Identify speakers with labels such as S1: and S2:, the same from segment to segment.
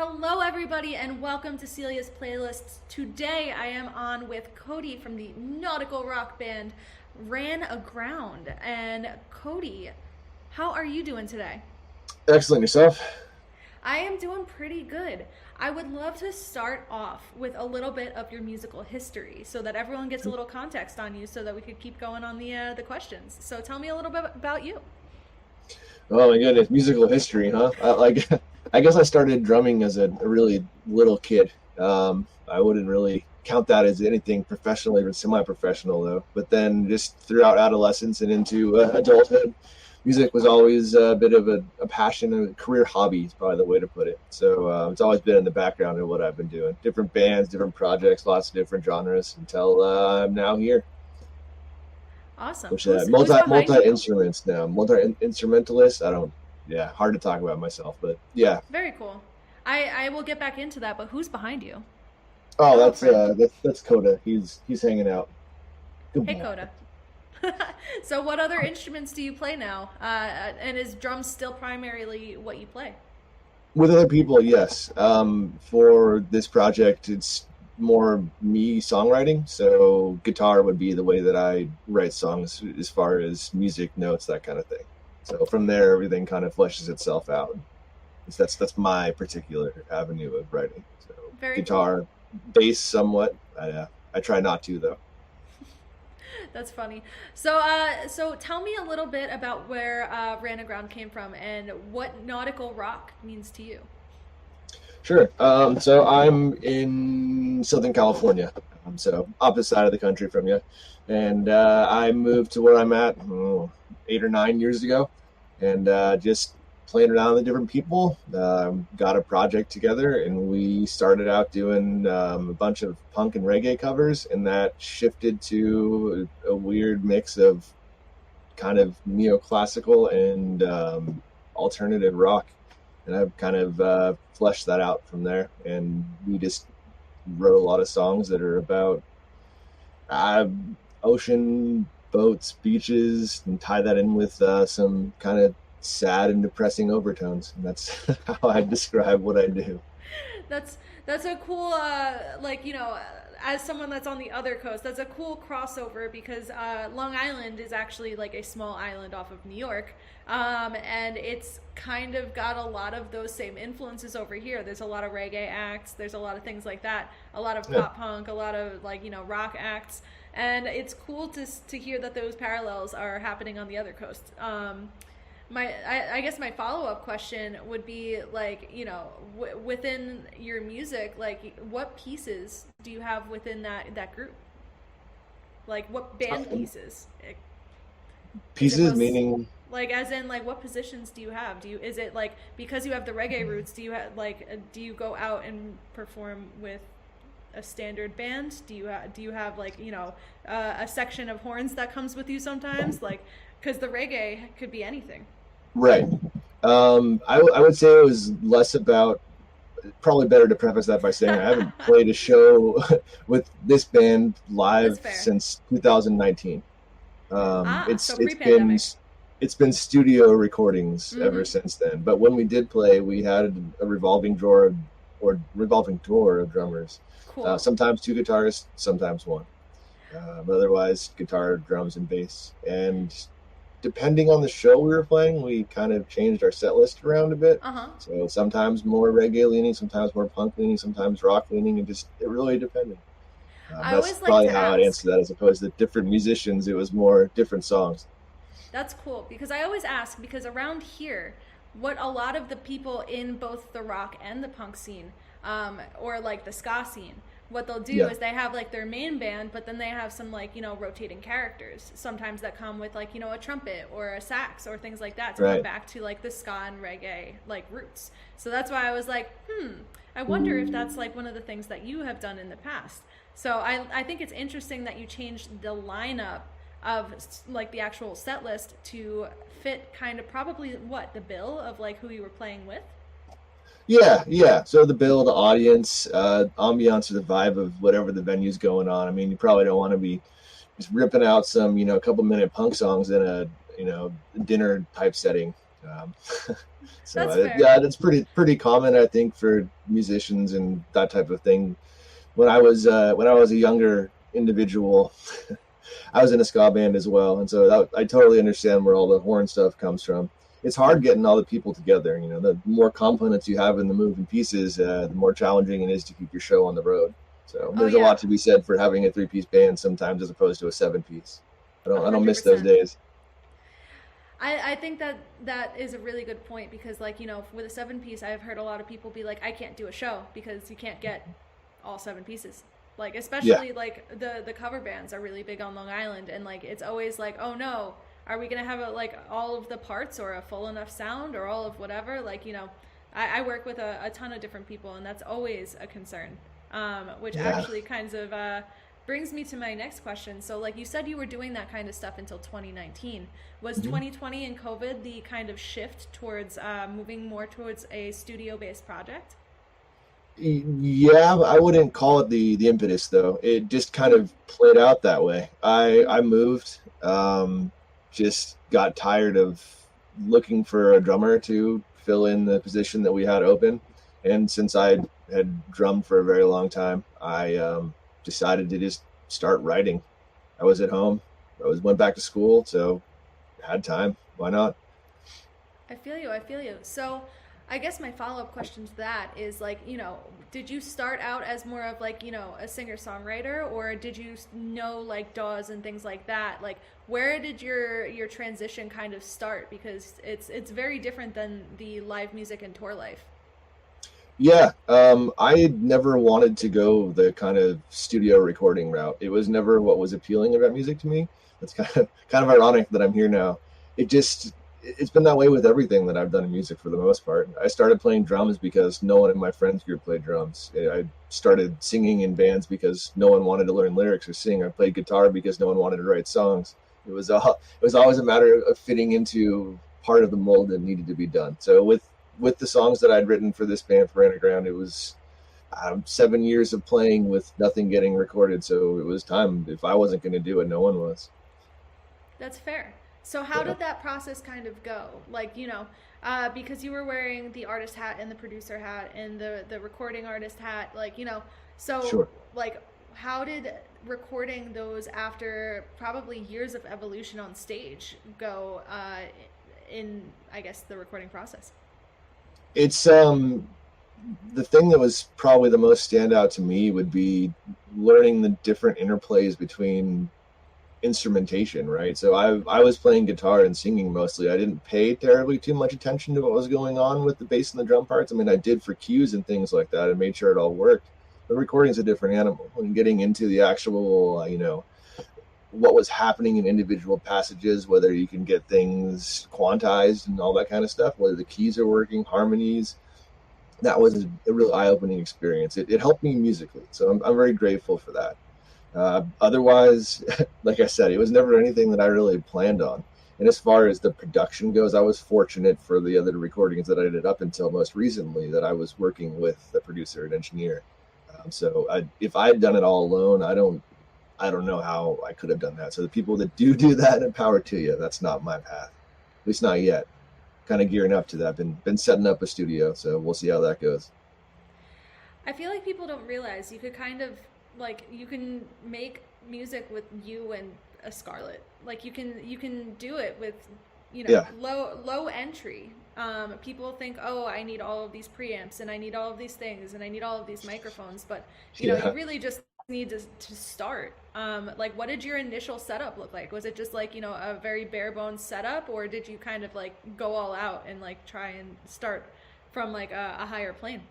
S1: Hello, everybody, and welcome to Celia's Playlists. Today, I am on with Cody from the nautical rock band Ran Aground. And Cody, how are you doing today?
S2: Excellent. Yourself?
S1: I am doing pretty good. I would love to start off with a little bit of your musical history, so that everyone gets a little context on you, so that we could keep going on the questions. So tell me a little bit about you.
S2: Oh my goodness, musical history, huh? I guess I started drumming as a really little kid. I wouldn't really count that as anything professional or semi-professional though. But then just throughout adolescence and into adulthood, music was always a bit of a passion, a career hobby is probably the way to put it. So it's always been in the background of what I've been doing. Different bands, different projects, lots of different genres until I'm now here.
S1: Awesome.
S2: Which
S1: Who's
S2: multi
S1: behind you?
S2: instruments now, multi instrumentalist. I don't. Yeah, hard to talk about myself, but yeah.
S1: Very cool. I will get back into that, but who's behind you?
S2: Oh,
S1: Hello, friend.
S2: that's Coda. He's hanging out. Good
S1: Hey,
S2: boy.
S1: Coda. So, what other instruments do you play now? And is drums still primarily what you play?
S2: With other people, yes. For this project, it's more me songwriting. So guitar would be the way that I write songs, as far as music notes, that kind of thing. So from there, everything kind of fleshes itself out. That's my particular avenue of writing. So
S1: Very cool.
S2: guitar, bass, somewhat. I try not to though.
S1: That's funny. So, so tell me a little bit about where Ran Aground came from and what nautical rock means to you.
S2: Sure. So I'm in Southern California, so opposite side of the country from you, and I moved to where I'm at 8 or 9 years ago, and just playing around with different people. Got a project together, and we started out doing a bunch of punk and reggae covers, and that shifted to a weird mix of kind of neoclassical and alternative rock, and I've kind of fleshed that out from there. And we just wrote a lot of songs that are about uh, ocean, boats, beaches, and tie that in with some kind of sad and depressing overtones. And that's how I describe what I do.
S1: That's a cool as someone that's on the other coast, that's a cool crossover because Long Island is actually like a small island off of New York, and it's kind of got a lot of those same influences over here. There's a lot of reggae acts, there's a lot of things like that, a lot of
S2: Yeah.
S1: pop punk, a lot of rock acts, and it's cool to hear that those parallels are happening on the other coast. I guess my follow up question would be like, within your music, like what pieces do you have within that group? Like what band
S2: Um,
S1: pieces? Is it
S2: Pieces
S1: most
S2: meaning.
S1: like as in like what positions do you have? Do you is it like because you have the reggae roots? Do you have like do you go out and perform with a standard band? Do you have like a section of horns that comes with you sometimes? Like because the reggae could be anything.
S2: Right. I would say it was less about. Probably better to preface that by saying I haven't played a show with this band
S1: That's
S2: live
S1: fair.
S2: since 2019.
S1: So
S2: It's been
S1: pre-pandemic.
S2: studio recordings ever
S1: Mm-hmm.
S2: since then. But when we did play, we had a revolving door of drummers.
S1: Cool.
S2: Sometimes two guitarists, sometimes one. But otherwise, guitar, drums, and bass. And depending on the show we were playing, we kind of changed our set list around a bit.
S1: Uh huh.
S2: So sometimes more reggae leaning, sometimes more punk leaning, sometimes rock leaning, and just it really depended.
S1: I
S2: That's
S1: always like
S2: probably
S1: to
S2: how I'd
S1: ask.
S2: answer that, as opposed to different musicians. It was more different songs.
S1: That's cool because I always ask because around here, what a lot of the people in both the rock and the punk scene, or like the ska scene, what they'll do
S2: Yeah,
S1: is they have like their main band, but then they have some like rotating characters. Sometimes that come with like a trumpet or a sax or things like that to come
S2: right.
S1: back to like the ska and reggae like roots. So that's why I was like, I wonder if that's like one of the things that you have done in the past. So I think it's interesting that you changed the lineup of like the actual set list to fit kind of probably what the bill of like who you were playing with.
S2: Yeah, yeah. So the bill, the audience, ambiance, or the vibe of whatever the venue's going on. I mean, you probably don't want to be just ripping out some, couple minute punk songs in a, dinner type setting. Um, so
S1: That's fair.
S2: yeah, that's pretty common, I think, for musicians and that type of thing. When I was a younger individual, I was in a ska band as well, and so I totally understand where all the horn stuff comes from. It's hard getting all the people together. You know, the more components you have in the moving pieces, the more challenging it is to keep your show on the road. So
S1: Oh
S2: there's a
S1: yeah,
S2: lot to be said for having a three-piece band sometimes as opposed to a seven-piece.
S1: a
S2: I don't
S1: hundred
S2: miss those
S1: percent.
S2: days.
S1: I think that that is a really good point because like with a seven piece I've heard a lot of people be like I can't do a show because you can't get all seven pieces. Like
S2: Yeah,
S1: especially like the cover bands are really big on Long Island and like it's always like oh no are we gonna have like all of the parts or a full enough sound or all of whatever like I work with a ton of different people and that's always a concern which
S2: yeah.
S1: actually kind of brings me to my next question. So, like you said, you were doing that kind of stuff until 2019. Was
S2: Mhm.
S1: 2020 and COVID the kind of shift towards moving more towards a studio based project?
S2: Yeah, I wouldn't call it the impetus though. It just kind
S1: Mm-hmm.
S2: of played out that way. I
S1: Mm-hmm.
S2: I moved, just got tired of looking for a drummer to fill in the position that we had open, and since I had drummed for a very long time, I decided to just start writing. I was at home. Went back to school, so had time. Why not?
S1: I feel you. I feel you. So, I guess my follow up question to that is like, did you start out as more of like, a singer songwriter, or did you know like DAWs and things like that? Like, where did your transition kind of start? Because it's very different than the live music and tour life.
S2: Yeah, I never wanted to go the kind of studio recording route. It was never what was appealing about music to me. It's kind of ironic that I'm here now. It's been that way with everything that I've done in music for the most part. I started playing drums because no one in my friends group played drums. I started singing in bands because no one wanted to learn lyrics or sing. I played guitar because no one wanted to write songs. It was always a matter of fitting into part of the mold that needed to be done. So with the songs that I'd written for this band for Ran Aground, it was 7 years of playing with nothing getting recorded. So it was time. If I wasn't going to do it, no one was.
S1: That's fair. So how
S2: Yeah,
S1: did that process kind of go? Like, because you were wearing the artist hat and the producer hat and the recording artist hat, like, so
S2: sure.
S1: like how did recording those after probably years of evolution on stage go in I guess the recording process?
S2: It's the thing that was probably the most standout to me would be learning the different interplays between instrumentation, right? So I was playing guitar and singing mostly. I didn't pay terribly too much attention to what was going on with the bass and the drum parts. I mean, I did for cues and things like that and made sure it all worked. But recording's a different animal. When getting into the actual, what was happening in individual passages, whether you can get things quantized and all that kind of stuff, whether the keys are working, harmonies, that was a real eye-opening experience. It helped me musically, so I'm very grateful for that. Otherwise, like I said, it was never anything that I really planned on. And as far as the production goes, I was fortunate for the other recordings that I did up until most recently that I was working with a producer and engineer. If I had done it all alone, I don't know how I could have done that. So the people that do that, and power to you. That's not my path, at least not yet. Kind of gearing up to that. Been setting up a studio, so we'll see how that goes.
S1: I feel like people don't realize you could kind of like you can make music with you and a Scarlet. Like you can do it with
S2: Yeah,
S1: low entry. People think, oh, I need all of these preamps and I need all of these things and I need all of these microphones, but you
S2: yeah.
S1: really just need to start. Like, what did your initial setup look like? Was it just like a very bare bones setup, or did you kind of like go all out and like try and start from like a higher plane?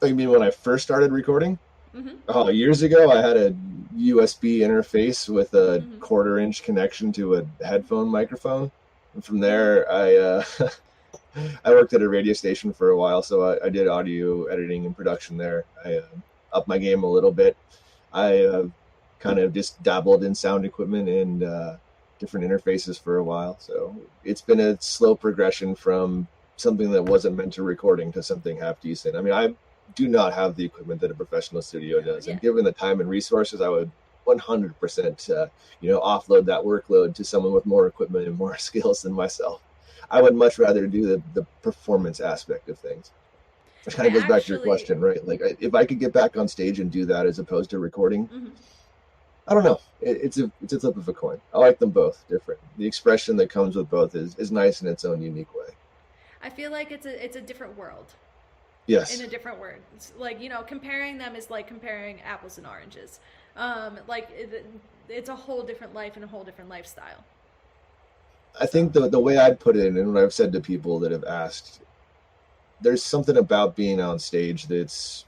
S2: Oh, you mean when I first started recording?
S1: Mm-hmm.
S2: Oh, years ago, I had a USB interface with a
S1: Mm-hmm.
S2: quarter-inch connection to a headphone microphone. And from
S1: Mm-hmm.
S2: there, I worked at a radio station for a while, so I did audio editing and production there. I upped my game a little bit. I kind of just dabbled in sound equipment and different interfaces for a while. So it's been a slow progression from something that wasn't meant to recording to something half decent. I mean, I do not have the equipment that a professional studio does,
S1: Yeah.
S2: and given the time and resources, I would 100% offload that workload to someone with more equipment and more skills than myself. I would much rather do the performance aspect of things, which kind
S1: I
S2: of goes back to your
S1: actually,
S2: question, right? Like, if I could get back on stage and do that as opposed to recording,
S1: mhm.
S2: I don't know. It's a flip of a coin. I like them both different. The expression that comes with both is nice in its own unique way.
S1: I feel like it's a different world in
S2: Yes,
S1: a different word. It's like, comparing them is like comparing apples and oranges. Like it's a whole different life and a whole different lifestyle.
S2: I
S1: So,
S2: think the way I'd put it, and what I've said to people that have asked, there's something about being on stage that's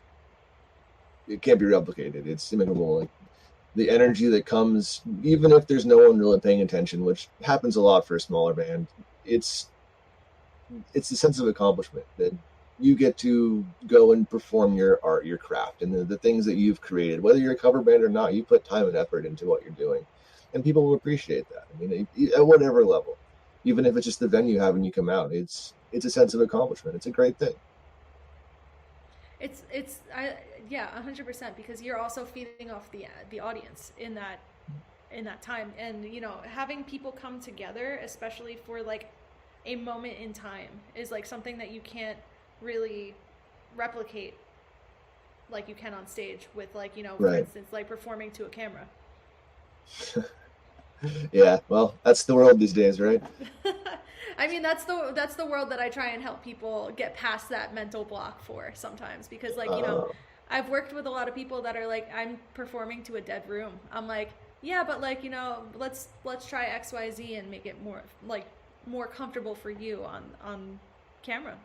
S2: it can't be replicated. It's inimitable. Like the energy that comes, even if there's no one really paying attention, which happens a lot for a smaller band. It's it's the sense of accomplishment that you get to go and perform your art, your craft, and the things that you've created. Whether you're a cover band or not, you put time and effort into what you're doing, and people will appreciate that. I mean, at whatever level, even if it's just the venue having you come out, it's a sense of accomplishment. It's a great thing.
S1: it's I yeah, 100%, because you're also feeding off the audience in that time, and having people come together, especially for like a moment in time, is like something that you can't really replicate like you can on stage with, like, for
S2: Right.
S1: instance, like performing to a camera.
S2: Yeah. Well, that's the world these days, right?
S1: I mean, that's the world that I try and help people get past that mental block for sometimes, because like,
S2: Uh,
S1: I've worked with a lot of people that are like, I'm performing to a dead room. I'm like, yeah, but like, let's try XYZ and make it more comfortable for you on camera,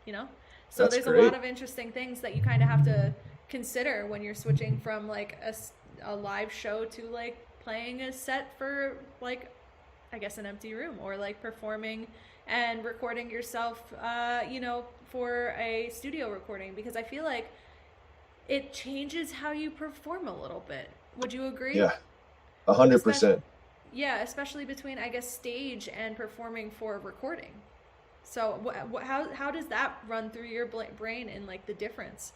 S1: you know? So
S2: that's
S1: there's a lot
S2: great.
S1: of interesting things that you kind of have to consider when you're switching from like a live show to like playing a set for like, I guess, an empty room, or like performing and recording yourself, for a studio recording, because I feel like it changes how you perform a little bit. Would you agree?
S2: Yeah, 100%.
S1: Especially,
S2: percent
S1: yeah, especially between, I guess, stage and performing for recording. So how does that run through your brain, and like the difference?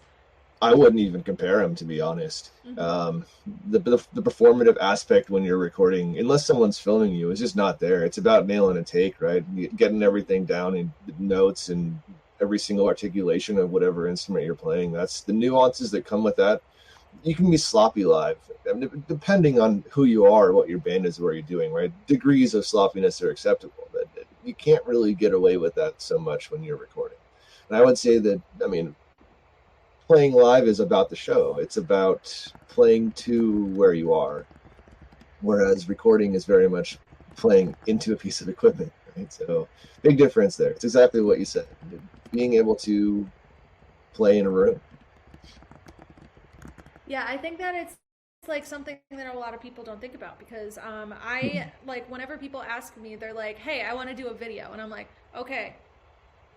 S2: I wouldn't even compare them, to be honest.
S1: Mm-hmm.
S2: Um, the performative aspect when you're recording, unless someone's filming you, is just not there. It's about nailing a take, right? Getting everything down in notes and every single articulation of whatever instrument you're playing. That's the nuances that come with that. You can be sloppy live, I mean, depending on who you are, what your band is, what you're doing, right? Degrees of sloppiness are acceptable, but you can't really get away with that so much when you're recording. And I would say that, I mean, playing live is about the show. It's about playing to where you are, whereas recording is very much playing into a piece of equipment, right? So big difference there. It's exactly what you said. Being able to play in a room.
S1: Yeah, I think that it's like something that a lot of people don't think about, because I like, whenever people ask me, they're like, "Hey, I want to do a video," and I'm like, "Okay,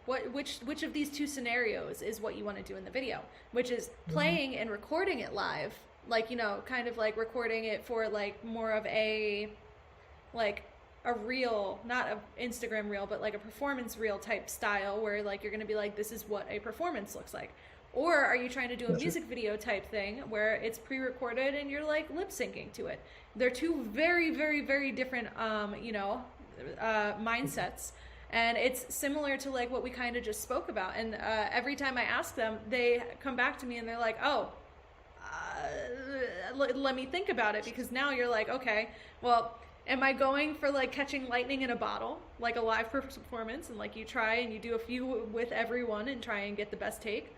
S1: which of these two scenarios is what you want to do in the video?" Which is
S2: Mm-hmm.
S1: playing and recording it live, like, kind of like recording it for like more of a, like, a reel, not a Instagram reel, but like a performance reel type style, where like you're going to be like, this is what a performance looks like. Or are you trying to do a
S2: Gotcha.
S1: music video type thing where it's pre-recorded and you're like lip syncing to it? They're two very, very, very different, mindsets. And it's similar to like what we kind of just spoke about. And every time I ask them, they come back to me and they're like, "Oh, let me think about it," because now you're like, okay, well, am I going for like catching lightning in a bottle, like a live performance, and like you try and you do a few with everyone and try and get the best take,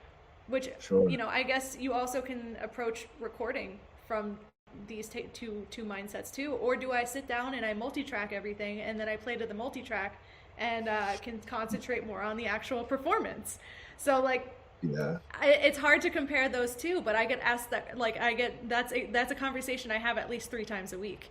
S1: which,
S2: Sure.
S1: I guess you also can approach recording from these two mindsets too? Or do I sit down and I multi-track everything, and then I play to the multi-track and can concentrate more on the actual performance? So like,
S2: Yeah.
S1: it's hard to compare those two, but I get asked that, like, that's a conversation I have at least 3 times a week.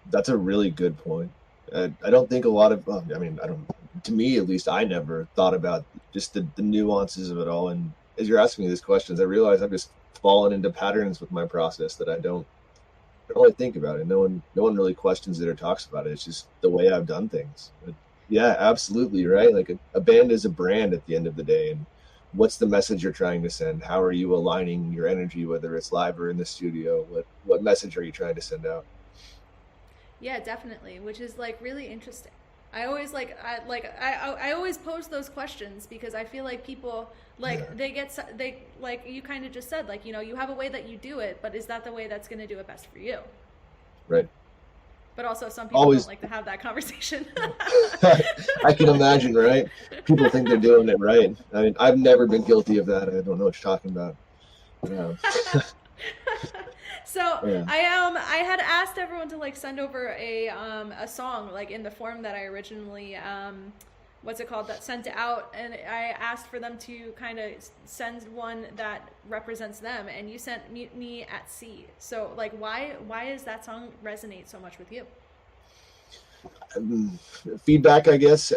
S2: That's a really good point. I don't think a lot of, well, I mean, I don't, to me at least, I never thought about just the nuances of it all. And as you're asking me these questions, I realize I've just fallen into patterns with my process that I don't really think about it. No one really questions it or talks about it. It's just the way I've done things. But yeah, absolutely right. Like a band is a brand at the end of the day, and what's the message you're trying to send? How are you aligning your energy, whether it's live or in the studio? What message are you trying to send out?
S1: Yeah, definitely, which is like really interesting. I always pose those questions because I feel like people
S2: Yeah,
S1: like they like you kind of just said, like, you know, you have a way that you do it, but is that the way that's going to do it best for you?
S2: right.
S1: But also some people don't
S2: Always.
S1: like to have that conversation.
S2: I can imagine, right? People think they're doing it right. I mean, I've never been guilty of that. I don't know what you're talking about. Um,
S1: So
S2: yeah,
S1: I had asked everyone to like send over a song like in the form that I originally what's it called, that sent out, and I asked for them to kind of send one that represents them, and you sent Mutiny at Sea. So like why does that song resonate so much with you?
S2: um, feedback, I guess.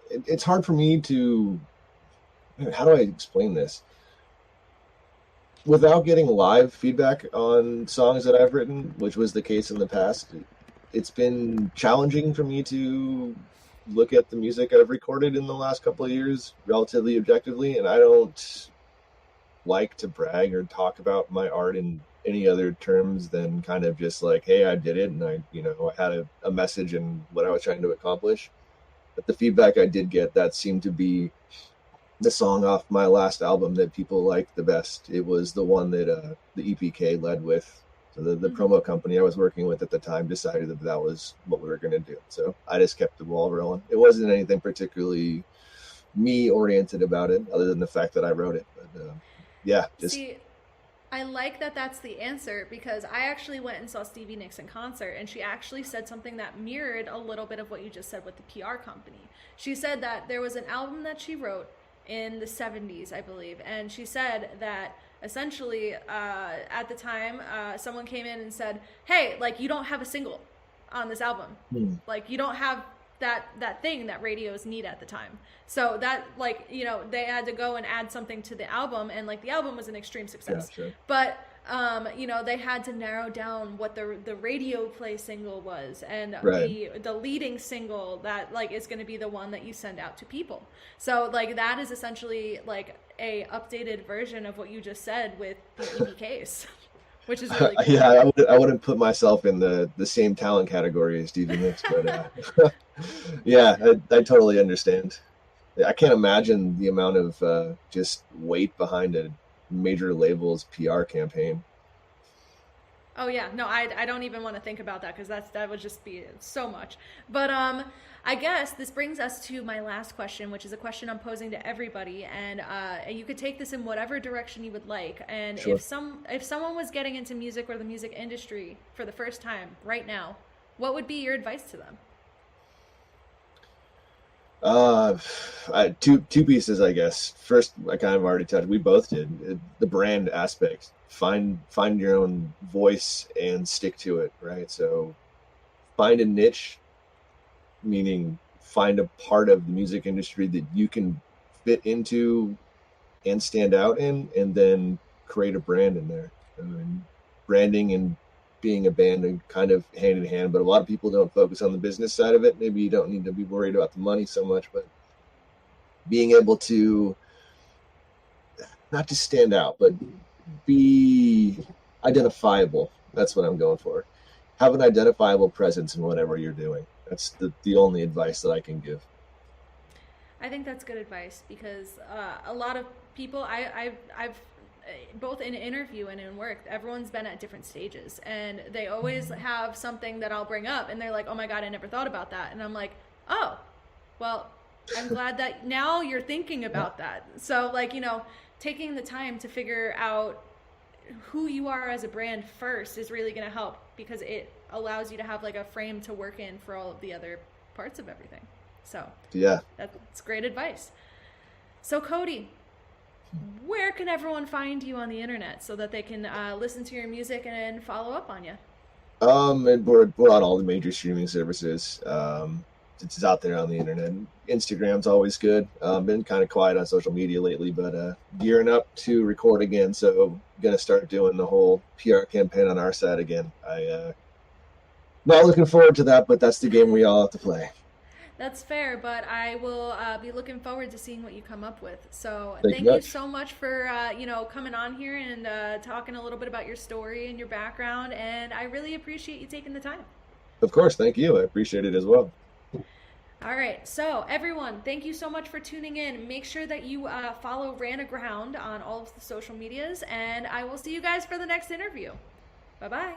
S2: It's hard for me to. How do I explain this? Without getting live feedback on songs that I've written, which was the case in the past, it's been challenging for me to look at the music I've recorded in the last couple of years relatively objectively. And I don't like to brag or talk about my art in any other terms than kind of just like, hey, I did it and I had a message and what I was trying to accomplish. But the feedback I did get, that seemed to be the song off my last album that people liked the best. It was the one that the EPK led with. So the
S1: Mm-hmm.
S2: promo company I was working with at the time decided that that was what we were going to do. So I just kept the ball rolling. It wasn't anything particularly me oriented about it, other than the fact that I wrote it. But yeah, just
S1: See, I like that that's the answer because I actually went and saw Stevie Nicks in concert, and she actually said something that mirrored a little bit of what you just said with the PR company. She said that there was an album that she wrote in the 70s, I believe, and she said that essentially at the time someone came in and said, hey, like, you don't have a single on this album.
S2: hmm,
S1: Like, you don't have that thing that radios need at the time. So that, like, you know, they had to go and add something to the album, and like the album was an extreme
S2: yeah,
S1: success.
S2: sure,
S1: But you know, they had to narrow down what the radio play single was, and
S2: right,
S1: the leading single that like is going to be the one that you send out to people. So like that is essentially like a updated version of what you just said with the EPKs, which is really cool.
S2: yeah. I wouldn't put myself in the same talent category as Stevie Nicks, but yeah, I totally understand. I can't imagine the amount of just weight behind a major label's PR campaign.
S1: Oh yeah, no, I don't even want to think about that because that would just be so much. But I guess this brings us to my last question, which is a question I'm posing to everybody, and you could take this in whatever direction you would like. And
S2: Sure.
S1: if someone was getting into music or the music industry for the first time right now, what would be your advice to them?
S2: Uh, two pieces, I guess. First, I kind of already touched. We both did the brand aspect. Find your own voice and stick to it, right? So find a niche, meaning find a part of the music industry that you can fit into and stand out in, and then create a brand in there. And branding and being a band are kind of hand in hand, but a lot of people don't focus on the business side of it. Maybe you don't need to be worried about the money so much, but being able to not just stand out, but be identifiable. That's what I'm going for. Have an identifiable presence in whatever you're doing. That's the only advice that I can give.
S1: I think that's good advice because a lot of people I've both in interview and in work, everyone's been at different stages, and they always have something that I'll bring up, and they're like, "Oh my god, I never thought about that," and I'm like, "Oh, well, I'm glad that now you're thinking
S2: Yeah,
S1: about that." So like, you know, taking the time to figure out who you are as a brand first is really going to help because it allows you to have like a frame to work in for all of the other parts of everything. So
S2: yeah.
S1: that's great advice. So, Cody, where can everyone find you on the internet so that they can listen to your music and follow up on you?
S2: And we're on all the major streaming services. It's out there on the internet. Instagram's always good. Been kind of quiet on social media lately, but gearing up to record again. So gonna start doing the whole PR campaign on our side again. Not looking forward to that, but that's the game we all have to play.
S1: That's fair, but I will be looking forward to seeing what you come up with. So,
S2: Thank you
S1: thank you
S2: much.
S1: so much for you know, coming on here and talking a little bit about your story and your background. And I really appreciate you taking the time.
S2: Of course, thank you. I appreciate it as well.
S1: All right, so everyone, thank you so much for tuning in. Make sure that you follow Ran Aground on all of the social medias, and I will see you guys for the next interview. Bye bye.